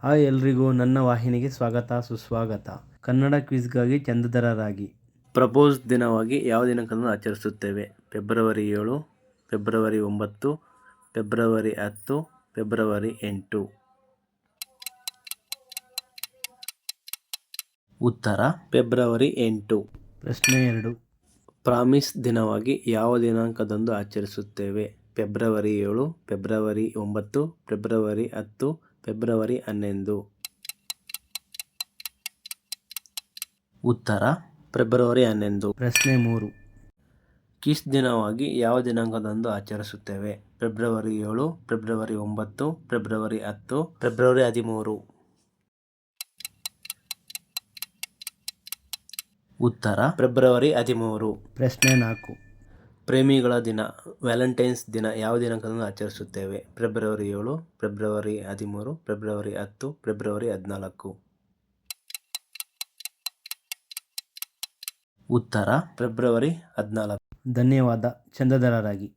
Hi ಎಲ್ರಿಗೂ ನನ್ನ ವಾಹಿನಿಗೆ ಸ್ವಾಗತ ಸುಸ್ವಾಗತ. ಕನ್ನಡ ಕ್ವಿಜ್ಗಾಗಿ ಚಂದದಾರರಾಗಿ. ಪ್ರಪೋಸ್ ದಿನವಾಗಿ ಯಾವ ದಿನಾಂಕವನ್ನು ಆಚರಿಸುತ್ತೇವೆ? February 7, February 9, February 10, February 8. ಉತ್ತರ ಫೆಬ್ರವರಿ 8. ಪ್ರಶ್ನೆ 2. ಪ್ರಾಮಿಸ್ ದಿನವಾಗಿ ಯಾವ ದಿನಾಂಕದಂದು ಆಚರಿಸುತ್ತೇವೆ? February 7, February 9, February 10, February 11. ಉತ್ತರ ಫೆಬ್ರವರಿ 11. ಪ್ರಶ್ನೆ 3. ಕಿಸ್ ದಿನವಾಗಿ ಯಾವ ದಿನಾಂಕದಂದು ಆಚರಿಸುತ್ತೇವೆ? February 7, February 9, February 10, February 13. ಉತ್ತರ ಫೆಬ್ರವರಿ 13. ಪ್ರಶ್ನೆ 4. ಪ್ರೇಮಿಗಳ ದಿನ ವ್ಯಾಲೆಂಟೈನ್ಸ್ ದಿನ ಯಾವ ದಿನಾಂಕದಂದು ಆಚರಿಸುತ್ತೇವೆ? February 7, February 13, February 10, February 14. ಉತ್ತರ ಫೆಬ್ರವರಿ 14. ಧನ್ಯವಾದ ಚಂದದಾರರಾಗಿ.